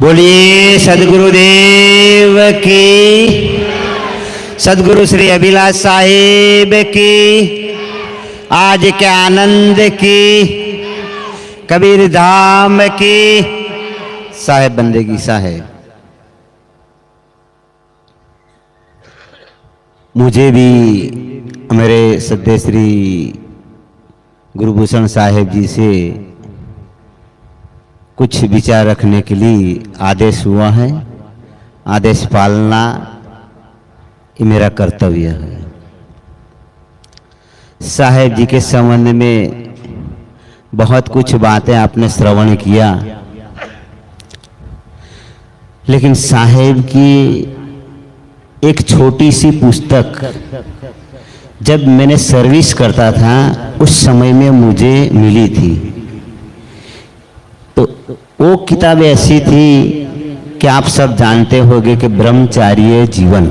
बोलिए सदगुरुदेव की, सदगुरु श्री अभिलाष साहिब की, आज के आनंद की, कबीर धाम की। साहेब बंदेगी साहेब। मुझे भी मेरे सद्य श्री गुरुभूषण साहेब जी से कुछ विचार रखने के लिए आदेश हुआ है। आदेश पालना ये मेरा कर्तव्य है। साहेब जी के संबंध में बहुत कुछ बातें आपने श्रवण किया, लेकिन साहेब की एक छोटी सी पुस्तक जब मैंने सर्विस करता था उस समय में मुझे मिली थी। तो वो किताब ऐसी थी कि आप सब जानते होंगे कि ब्रह्मचार्य जीवन।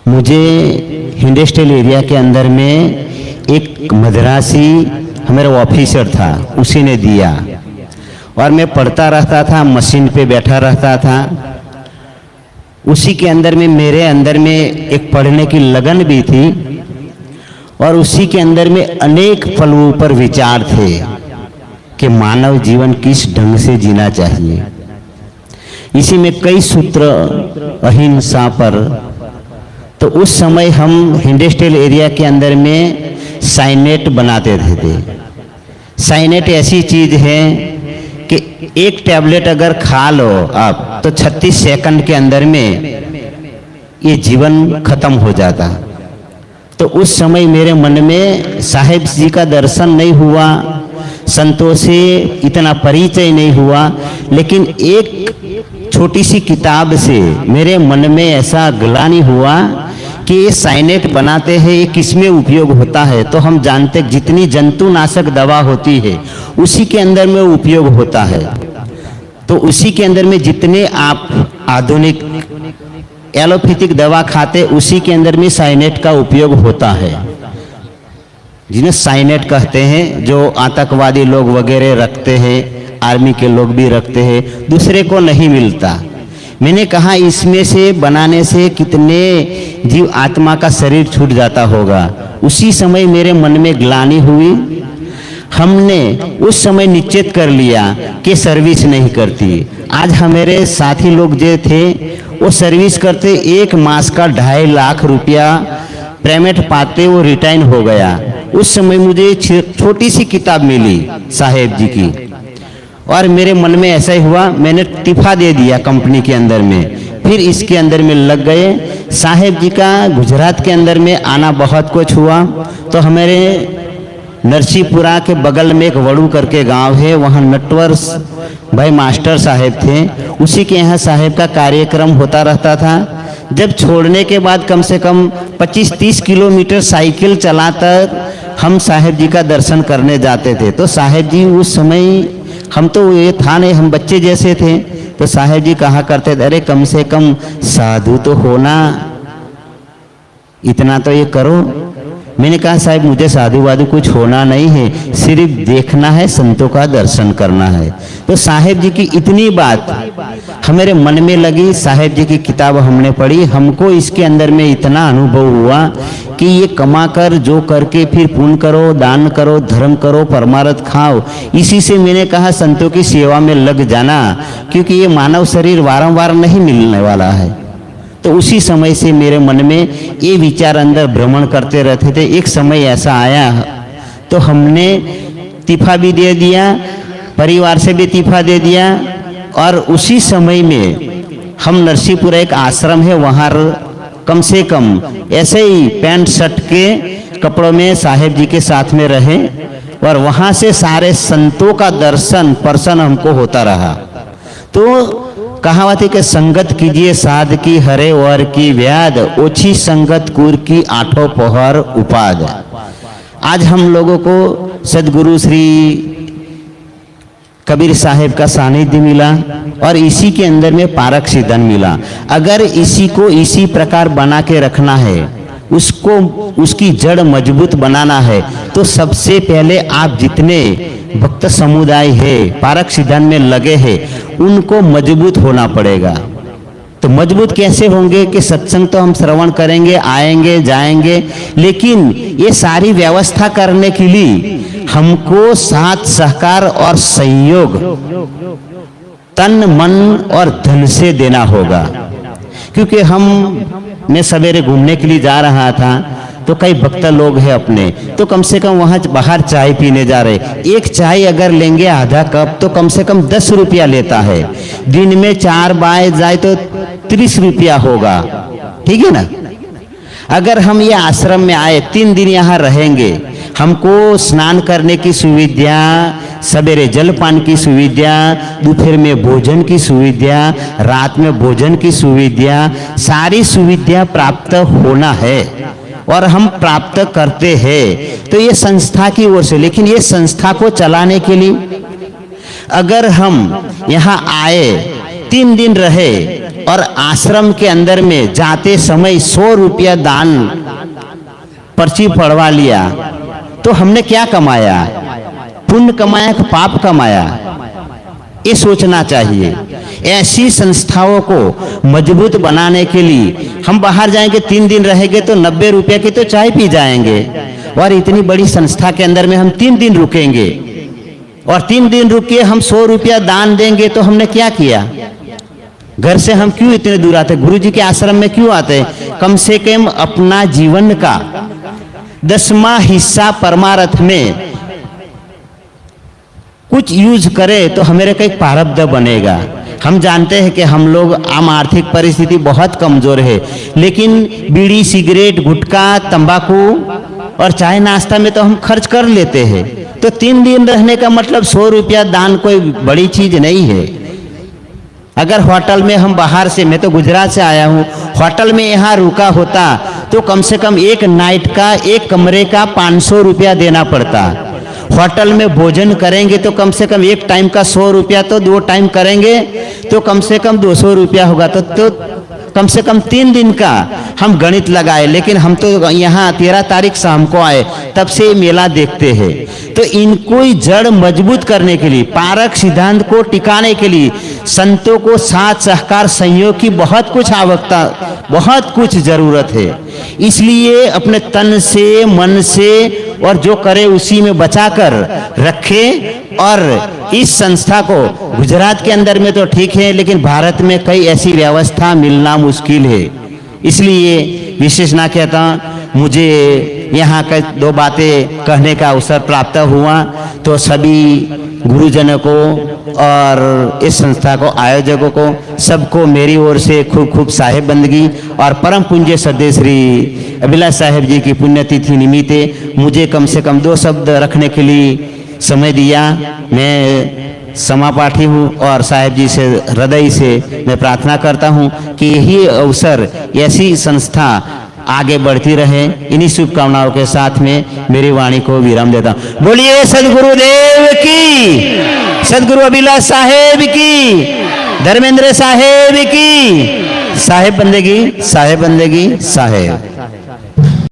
मुझे इंडस्ट्रियल एरिया के अंदर में एक मद्रासी हमारा ऑफिसर था, उसी ने दिया और मैं पढ़ता रहता था, मशीन पे बैठा रहता था। उसी के अंदर में मेरे अंदर में एक पढ़ने की लगन भी थी और उसी के अंदर में अनेक पलों पर विचार थे कि मानव जीवन किस ढंग से जीना चाहिए। इसी में कई सूत्र अहिंसा पर। तो उस समय हम इंडस्ट्रियल एरिया के अंदर में साइनेट बनाते थे। साइनेट ऐसी चीज है कि एक टैबलेट अगर खा लो आप तो 36 सेकंड के अंदर में ये जीवन खत्म हो जाता। तो उस समय मेरे मन में साहेब जी का दर्शन नहीं हुआ, संतों से इतना परिचय नहीं हुआ, लेकिन एक छोटी सी किताब से मेरे मन में ऐसा ग्लानि हुआ कि ये साइनेट बनाते हैं, ये किसमें उपयोग होता है। तो हम जानते जितनी जंतुनाशक दवा होती है उसी के अंदर में उपयोग होता है। तो उसी के अंदर में जितने आप आधुनिक एलोपैथिक दवा खाते उसी के अंदर में साइनेट का उपयोग होता है, जिन्हें साइनेट कहते हैं। जो आतंकवादी लोग वगैरह रखते हैं, आर्मी के लोग भी रखते हैं, दूसरे को नहीं मिलता। मैंने कहा इसमें से बनाने से कितने जीव आत्मा का शरीर छूट जाता होगा। उसी समय मेरे मन में ग्लानि हुई। हमने उस समय निश्चित कर लिया कि सर्विस नहीं करती। आज हमारे साथी लोग जो थे वो सर्विस करते, एक मास का 2.5 लाख रुपया पेमेंट पाते, वो रिटायर हो गया। उस समय मुझे छोटी सी किताब मिली साहेब जी की और मेरे मन में ऐसा ही हुआ, मैंने तिफा दे दिया कंपनी के अंदर में। फिर इसके अंदर में लग गए। साहेब जी का गुजरात के अंदर में आना बहुत कुछ हुआ। तो हमारे नरसीपुरा के बगल में एक वड़ू करके गांव है, वहाँ नटवर भाई मास्टर साहेब थे, उसी के यहाँ साहेब का कार्यक्रम होता रहता था। जब छोड़ने के बाद कम से कम 25-30 किलोमीटर साइकिल चलाकर हम साहेब जी का दर्शन करने जाते थे। तो साहेब जी उस समय, हम तो ये था नहीं, हम बच्चे जैसे थे। तो साहेब जी कहा करते थे, अरे कम से कम साधु तो होना, इतना तो ये करो। मैंने कहा साहब मुझे साधु वाधु कुछ होना नहीं है, सिर्फ देखना है, संतों का दर्शन करना है। तो साहेब जी की इतनी बात हमारे मन में लगी। साहेब जी की किताब हमने पढ़ी, हमको इसके अंदर में इतना अनुभव हुआ कि ये कमा कर जो करके फिर पुण्य करो, दान करो, धर्म करो, परमार्थ खाओ। इसी से मैंने कहा संतों की सेवा में लग जाना, क्योंकि ये मानव शरीर वारंवार नहीं मिलने वाला है। तो उसी समय से मेरे मन में ये विचार अंदर भ्रमण करते रहते थे। एक समय ऐसा आया तो हमने तिफा भी दे दिया, परिवार से भी तिफा दे दिया। और उसी समय में हम नरसीपुरा एक आश्रम है, वहाँ कम से कम ऐसे ही पैंट शर्ट के कपड़ों में साहेब जी के साथ में रहे और वहाँ से सारे संतों का दर्शन पर्सन हमको होता रहा। तो कहावत है कि संगत कीजिए साध की हरे वर की व्याध, ओछी संगत कुर की आठों पहर उपाद। आज हम लोगों को सदगुरु श्री कबीर साहेब का सानिध्य मिला और इसी के अंदर में पारक सिद्धन मिला। अगर इसी को इसी प्रकार बना के रखना है, उसको उसकी जड़ मजबूत बनाना है, तो सबसे पहले आप जितने भक्त समुदाय है, पारक सिद्धांत में लगे हैं, उनको मजबूत होना पड़ेगा। तो मजबूत कैसे होंगे कि सत्संग तो हम श्रवण करेंगे, आएंगे जाएंगे, लेकिन ये सारी व्यवस्था करने के लिए हमको साथ सहकार और सहयोग तन मन और धन से देना होगा। क्योंकि मैं सवेरे घूमने के लिए जा रहा था तो कई भक्त लोग हैं अपने, तो कम से कम वहाँ बाहर चाय पीने जा रहे, एक चाय अगर लेंगे आधा कप तो कम से कम 10 रुपया लेता है। दिन में 4 बार जाए तो 30 रुपया होगा, ठीक है ना। अगर हम ये आश्रम में आए 3 दिन यहाँ रहेंगे, हमको स्नान करने की सुविधा, सवेरे जलपान की सुविधा, दोपहर में भोजन की सुविधा, रात में भोजन की सुविधा, सारी सुविधा प्राप्त होना है और हम प्राप्त करते हैं। तो ये संस्था की ओर से, लेकिन ये संस्था को चलाने के लिए अगर हम यहाँ आए 3 दिन रहे और आश्रम के अंदर में जाते समय 100 रुपया दान पर्ची पड़वा लिया, तो हमने क्या कमाया? पुण्य कमाया कि पाप कमाया? ये सोचना चाहिए। ऐसी संस्थाओं को मजबूत बनाने के लिए हम बाहर जाएंगे, 3 दिन रहेंगे तो 90 रुपये की तो चाय पी जाएंगे, और इतनी बड़ी संस्था के अंदर में हम 3 दिन रुकेंगे और 3 दिन रुक के हम 100 रुपया दान देंगे, तो हमने क्या किया? घर से हम क्यों इतने दूर आते? गुरु जी के आश्रम में क्यों आते? कम से कम अपना जीवन का 10वां हिस्सा परमार्थ में कुछ यूज करे तो हमारे का एक प्रारब्ध बनेगा। हम जानते हैं कि हम लोग आम आर्थिक परिस्थिति बहुत कमजोर है, लेकिन बीड़ी, सिगरेट, गुटखा, तंबाकू और चाय नाश्ता में तो हम खर्च कर लेते हैं। तो 3 दिन रहने का मतलब 100 रुपया दान कोई बड़ी चीज नहीं है। अगर होटल में हम बाहर से, मैं तो गुजरात से आया हूँ, होटल में यहाँ रुका होता तो कम से कम एक नाइट का, एक कमरे का 500 रुपया देना पड़ता। होटल में भोजन करेंगे तो कम से कम एक टाइम का 100 रुपया, तो 2 टाइम करेंगे तो कम से कम 200 रुपया होगा। तो कम से कम 3 दिन का हम गणित लगाए, लेकिन हम तो यहाँ 13 तारीख शाम को आए, तब से मेला देखते हैं। तो इनको जड़ मजबूत करने के लिए, पारक सिद्धांत को टिकाने के लिए संतों को साथ सहकार सहयोग की बहुत कुछ आवश्यकता, बहुत कुछ जरूरत है। इसलिए अपने तन से, मन से और जो करे उसी में बचाकर रखे। और इस संस्था को गुजरात के अंदर में तो ठीक है, लेकिन भारत में कई ऐसी व्यवस्था मिलना मुश्किल है। इसलिए विशेष ना कहता, मुझे यहाँ का 2 बातें कहने का अवसर प्राप्त हुआ, तो सभी गुरुजनों को और इस संस्था को, आयोजकों को, सबको मेरी ओर से खूब खूब साहेब बंदगी। और परम पूज्य सद्य श्री अभिलाष साहेब जी की पुण्यतिथि निमित्त मुझे कम से कम 2 शब्द रखने के लिए समय दिया। मैं समापाठी हूँ और साहेब जी से हृदय से मैं प्रार्थना करता हूँ कि यही अवसर, ऐसी संस्था आगे बढ़ती रहे। इन्हीं शुभकामनाओं के साथ में मेरी वाणी को विराम देता हूँ। बोलिए सदगुरुदेव की, सदगुरु अभिलाष साहेब की, धर्मेंद्र साहेब की। साहेब बंदेगी, साहेब बंदेगी, साहेब।